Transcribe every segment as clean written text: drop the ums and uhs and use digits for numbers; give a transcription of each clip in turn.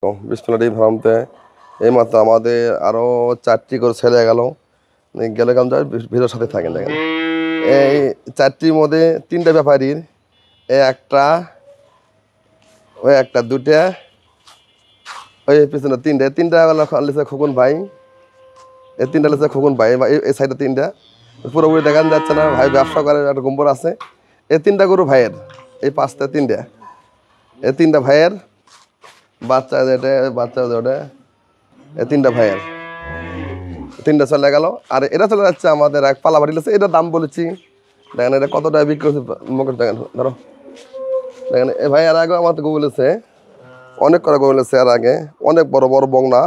বিসমিল্লাহির ফার্মতে এইমাত্র আমাদের আরও 4টি করে ছেলে গেল গেলে কাম যায় ভিড়ের সাথে থাকেন। দেখেন এই 4টির মধ্যে 3টা ব্যাপারীর, একটা ওই একটা দুটা ওই পিছনে তিনটা লিখে খোকন ভাই, এই 3টা লিখে খোকন ভাই, এই সাইডে 3টা পুরোপুরি দেখান যাচ্ছে না। ভাই ব্যবসা করে, একটা গম্বর আছে। এই 3টা গরু ভাইয়ের, এই 5টা 3টা, এই 3টা ভাইয়ের বাচ্চা যেটা এই 3টা ভাইয়ের, 3টা চলে গেল। আর এটা চলে যাচ্ছে আমাদের এক পালা বাড়ি আছে। এটার দাম বলেছি, দেখেন এটা কত টাকা বিক্রি করছে মুখে দেখেন। ধরো দেখেন এ ভাই এর আগে আমাদের বলেছে অনেক করে বলেছে, এর আগে অনেক বড় বড় বংনা,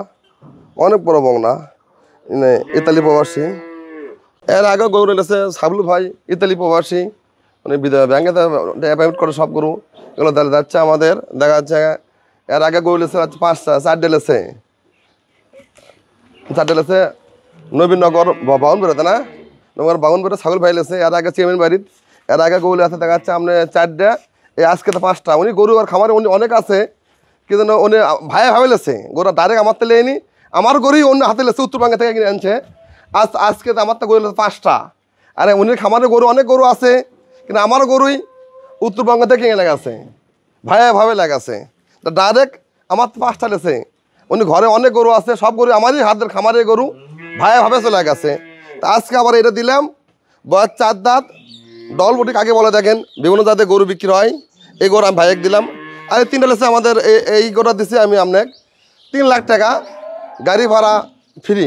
অনেক বড় বংনা, ইতালি প্রবাসী। এর আগে গরু লেগেছে সাবলু ভাই, ইতালি প্রবাসী, মানে ব্যাংকে পেমেন্ট করে সব গরু এগুলো যাচ্ছে আমাদের। দেখা যাচ্ছে এর আগে গরু লেগেছে 5টা, 4টে লেগেছে, 4টে লেগেছে নবীনগর বাউনবেড়াতে না, নবীনগর বাউনবেড়া ছাগল ভাই লেগেছে। এর আগে চেয়ারম্যান বাড়ির, এর আগে গরু আছে দেখা যাচ্ছে আপনি 4টে, এই আজকে তো 5টা। উনি গরু আর খামারে উনি অনেক আছে, কিন্তু উনি ভাই ভাবে লেছে গরু ডাইরেক্ট আমার তেলে এনি, আমার গরুই অন্য হাতে লেছে, উত্তরবঙ্গে থেকে কিনে আনছে। আজকে তো আমার তো গরু লেছে 5টা। আরে উনি খামারে গরু অনেক গরু আছে, কিন্তু আমার গরুই উত্তরবঙ্গ থেকে কিনে লেগেছে, ভাই ভাবে লেগেছে। তা ডাইরেক্ট আমার তো 5টা লেছে, উনি ঘরে অনেক গরু আছে, সব গরু আমারই হাতের খামারের গরু, ভাই ভাবে চলে গেছে। তা আজকে আবার এটা দিলাম বয়স 4 দাঁত ডল বটি কাকে বলে দেখেন, বিভিন্ন জাতের গরু বিক্রি হয়, এই গরু আমি ভাইয়েক দিলাম। আর 3টা লেছে আমাদের, এই গরুটা দিছি আমি আপনাকে 3 লাখ টাকা গাড়ি ভাড়া ফ্রি।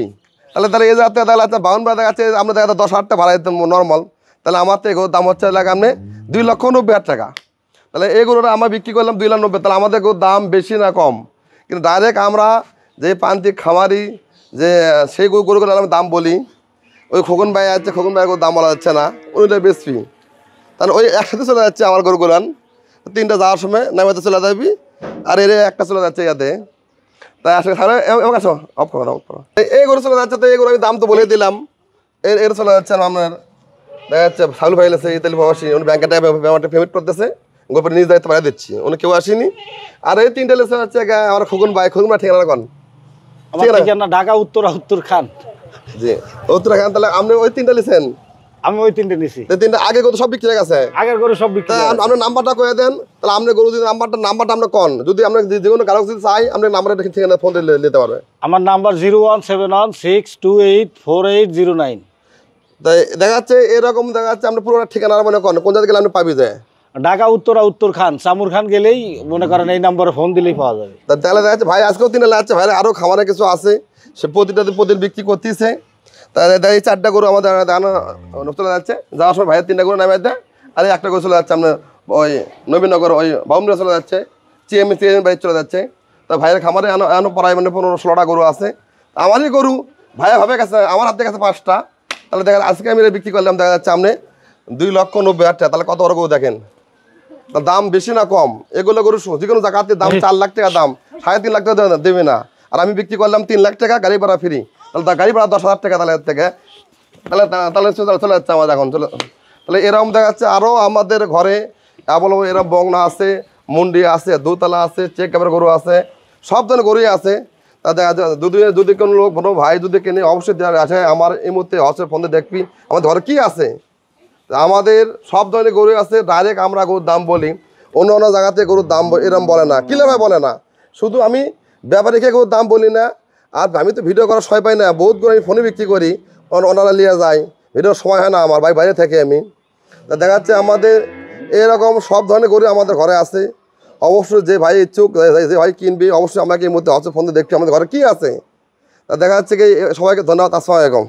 তাহলে এই জাতে তাহলে আচ্ছা 52 দেখা যাচ্ছে আমরা দেখা 10,000 টাকা ভাড়া দিতাম নর্মাল, তাহলে আমার তো এগুলোর দাম হচ্ছে লাগে আপনি 2,90,000 টাকা। তাহলে এই গরুটা আমরা বিক্রি করলাম 2,90,000, তাহলে আমাদের গরুর দাম বেশি না কম? কিন্তু ডাইরেক্ট আমরা যে প্রান্তিক খামারি যে সেই গরুগুলো আমি দাম বলি, ওই খোকন ভাই আছে, খোকন ভাইয়ের দাম বলা যাচ্ছে না, উনিটা বেশি। তাহলে ওই একসাথে চলে যাচ্ছে আমার গরুগুলান, 3টা যাওয়ার সময় নামাতে চলে যাবি, আর এর একটা চলে যাচ্ছে ইয়াতে। তাই আসলে তাহলে আসো অফ করো অফ করো, এই গরু চলে যাচ্ছে। তো এই গরু আমি দাম তো বলে দিলাম, এর চলে যাচ্ছে আপনার দেখা যাচ্ছে সাউল ভাই আছে ইতালি প্রবাসী, উনি ব্যাংকে টাকা পেমেন্ট করতেছে, গরুটা নিজ দায়িত্ব বাড়িয়ে দিচ্ছি, উনি কেউ আসেনি। আর এই 3টা লেসে হচ্ছে আমার খোকন ভাই, খোকন ভাই ঠিকানা কোন? ঠিকানা ঢাকা উত্তর খান। জি উত্তর খান। তাহলে আপনি ওই 3টা লিখছেন? আমি ওই 3টে নিছি। 3টা আগে গরু সব বিক্রি হয়ে গেছে, আগের গরু সব বিক্রি। আপনার নাম্বারটা কয়ে দেন, তাহলে আপনি গরু যদি নাম্বারটা আপনি কোন, যদি আপনি যে কোনো কারো যদি চাই আপনি নাম্বারটা ঠিকানা ফোন দিয়ে নিতে পারবে। আমার নাম্বার 01716284809। তাই দেখা যাচ্ছে এরকম দেখা যাচ্ছে আপনি পুরো ঠিকানা মনে করেন কোন জায়গায় গেলে আপনি পাবি যায় ঢাকা উত্তর খান, চামুর খান গেলেই মনে করেন এই নাম্বারে ফোন দিলেই পাওয়া যাবে। তাহলে দেখা যাচ্ছে ভাই আজকেও 3টা লাগছে, ভাই আরও খামারে কিছু আছে, সে প্রতিদিন বিক্রি করতেছে। তাহলে এই 4টা গরু আমাদের চলে যাচ্ছে, যাওয়ার সময় ভাইয়ের 3টা গরু নামে দেয়, আর একটা গরু চলে যাচ্ছে আপনার ওই নবীনগর ওই বাউন্ডারি চলে যাচ্ছে, চেয়ারম্যান বাড়ি চলে যাচ্ছে। তা ভাইয়ের খামারে এখনো প্রায় মানে 15-16টা গরু আছে, আমারই গরু ভাইয়া ভাবে গেছে, আমার হাতে গেছে 5টা। তাহলে দেখেন আজকে আমি বিক্রি করলাম দেখা যাচ্ছে আপনি 2,90,000 টাকা। তাহলে কত বড় গরু দেখেন, তার দাম বেশি না কম? এগুলো গরু যে কোনো জায়গাতে দাম 4 লাখ টাকা দাম, 3.5 লাখ টাকা দেবে না, আর আমি বিক্রি করলাম 3 লাখ টাকা গাড়ি ভাড়া ফ্রি। তাহলে গাড়ি ভাড়া 10,000 টাকা তাহলে থেকে তাহলে চলে যাচ্ছে আমাদের এখন চলে। তাহলে এরকম দেখা যাচ্ছে আরও আমাদের ঘরে এরকম বংনা আছে, মুন্ডি আছে, দোতলা আছে, চেক ক্যামের গরু আছে, সব ধরনের গরুই আছে। তা দেখা যাচ্ছে যদি কোনো লোক বড় ভাই যদি কেনে অবশ্যই আছে আমার এই মুহূর্তে হচ্ছে ফোনে দেখবি আমাদের ঘরে কী আছে। আমাদের সব ধরনের গরু আছে, ডাইরেক্ট আমরা গরুর দাম বলি, অন্য অন্য জায়গাতে গরুর দাম এরকম বলে না, কিভাবে বলে না। শুধু আমি ব্যাপারীকে গরুর দাম বলি না, আর আমি তো ভিডিও করার সময় পাই না, বহুত গরু আমি ফোনে বিক্রি করি, ওনারা নিয়ে যায়, ভিডিওর সময় হয় না আমার, বাইরে থেকে আমি। তা দেখা যাচ্ছে আমাদের এরকম সব ধরনের গরু আমাদের ঘরে আছে। অবশ্যই যে ভাই ইচ্ছুক, যে ভাই কিনবি, অবশ্যই আমাকে এই মধ্যে হচ্ছে ফোনে দেখবি আমাদের ঘরে কী আছে। তা দেখা যাচ্ছে কি সবাইকে ধন্যবাদ। আসসালামু আলাইকুম।